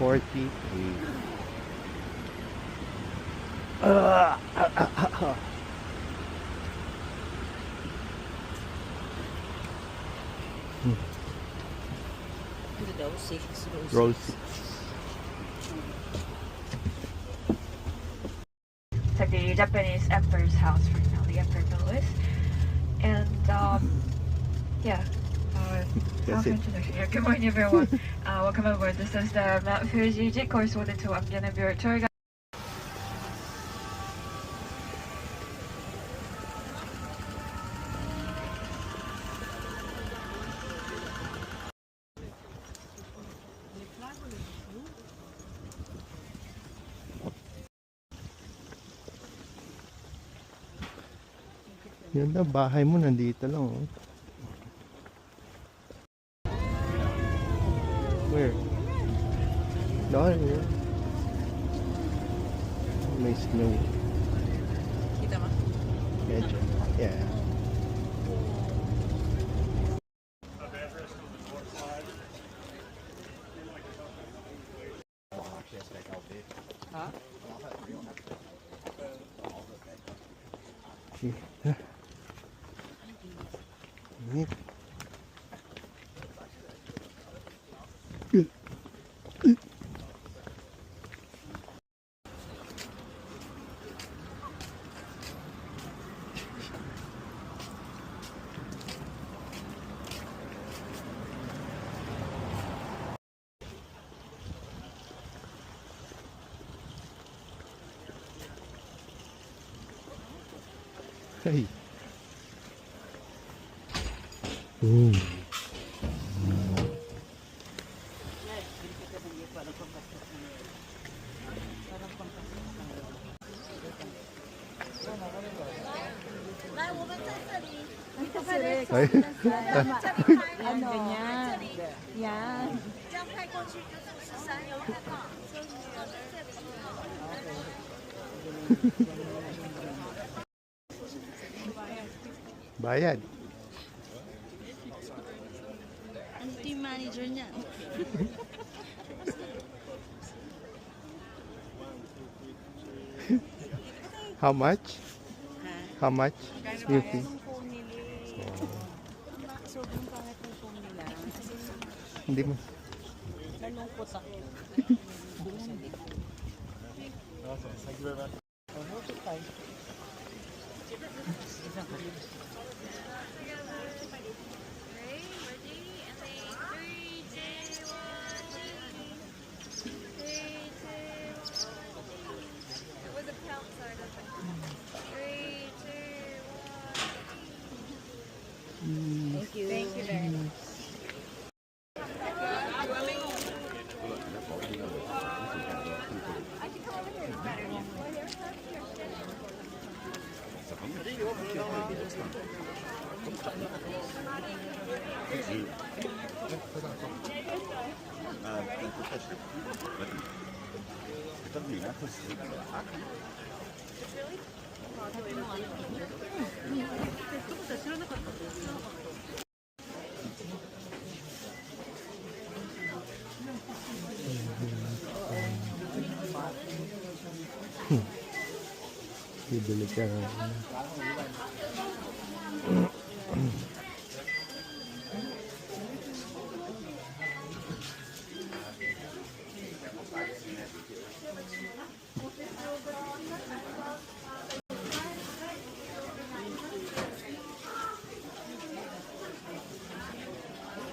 48. Ito daw, 6. Roll 6. It's like the Japanese Emperor's house right now, the Emperor Palace. And yeah. That's it. Yeah, good morning everyone. Welcome aboard. This is the Mount Fuji course 1 and 2. I'm gonna be your tour guide. Yun na, bahay mo nandito lang. Oh. Where? Doon. May snow. Kita mo? Medyo. Yeah. Ha? Okay. Init. Hey. Ooh. Ay. Ano? Ganyan. Yan. Bayad. Ano yung manager niya? How much? How much? Yung fee? Sobrang pangit ng phone nila. Hindi mo. Nalungkot ako. Thank you. Thank you very much. Bibili ka.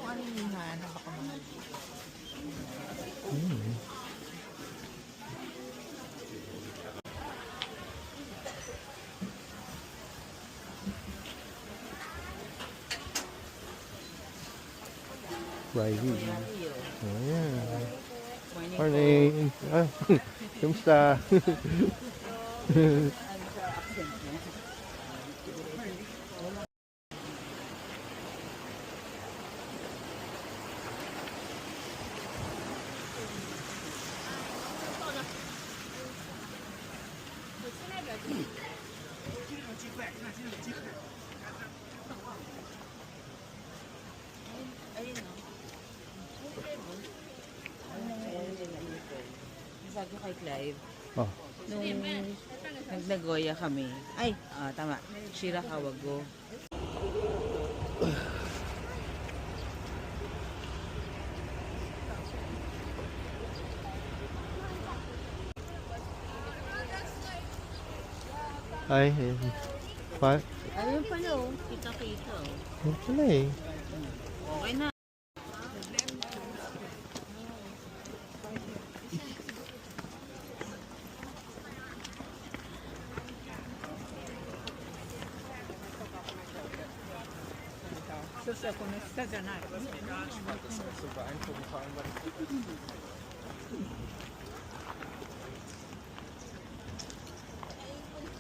Ano yung hanap ako mahal? Friday. Ayan. Morning. Ah, kamusta? ko kay Clive. Oh. Nung nagnagoya kami. Ay, tama. Shira Kawago. Ay, pa, Ayun pala oh. Kita-kita oh. yun pala eh. Okay na.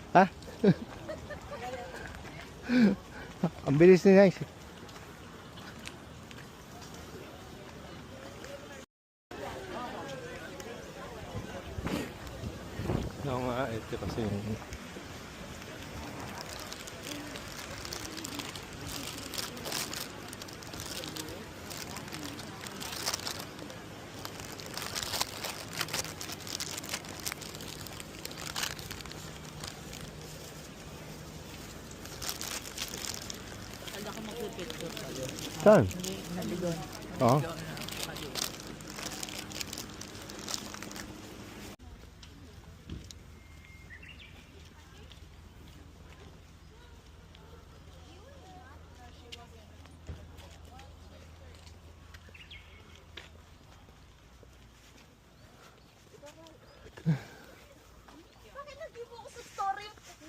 Ha? Ang bilis ni Nice. Oo nga, ito kasi yung... Kala ko magpipicture kayo. Saan? Hindi, naligon. Oo.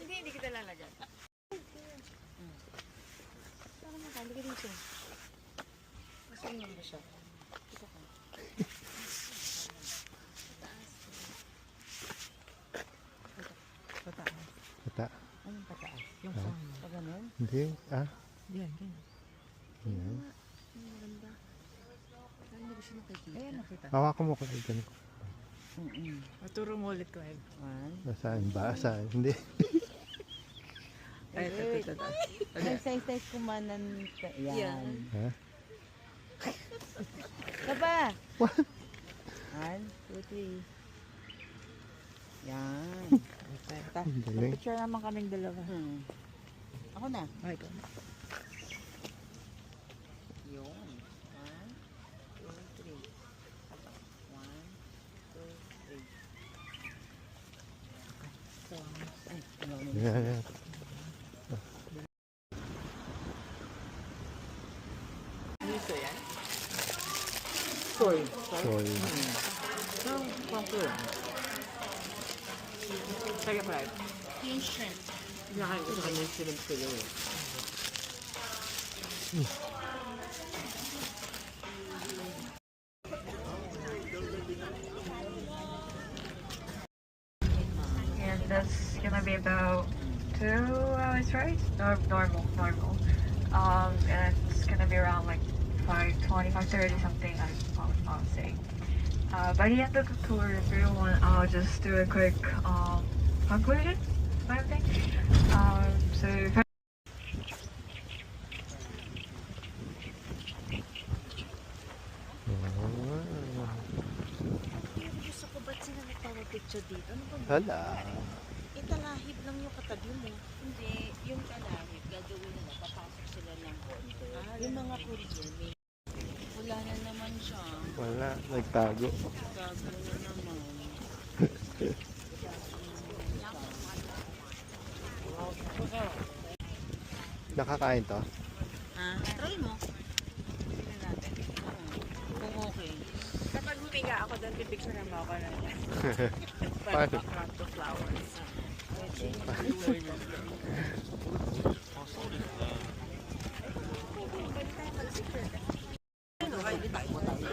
Hindi kita lalagyan. Saan naman ka? Halika dito. Saan naman ba siya? Dito ka. Pataas. Pata. Anong pataas? Yung phone. Pa ganun? Hindi. Ah? Yan, yan. Yan. Maganda. Saan mo gusto nakikita? Ayan, nakita. Hawakan mo ko. Ay, ganun. Maturo mo ulit ko, Ed. One. Saan ba? Saan? Hindi. Ay, ito. Ay, size kumanan. Yan. Ha? Baba! What? 1, 2, 3. Yan. Perfecta. Ang galing. Picture naman kaming dalawa. Ako na. Ay, ikaw na. Yun. 1, 2, 3. 1, 2, 3. Ay, ano. Yan, yan. Dito yan? Soy. Soy. Sige, Pride. Yung shrimp. Nakain ko sa kanya yung shrimp ko yun. And that's gonna be about 2 hours, right? Normal. And it's gonna be around like 5:20, 5:30 something. I'll say. By the end of the tour, if you want, I'll just do a quick conclusion, kind of thing. So. Gusto ko ba't sila nagpapapicture dito? Ano ba? Hala. Italahib lang yung katabi mo. Hindi, yung talahib, gagawin nila, papasok sila ng konti. Yung mga Korean, may... Wala na naman siya. Wala. Nagtago. Gago na naman. Nakakain to? Try mo. Tingnan natin. Kung okay. Kapag humiga ako doon, pipicture naman ako na Paano? background to flowers. Ano, kahit di tayo mo tayo.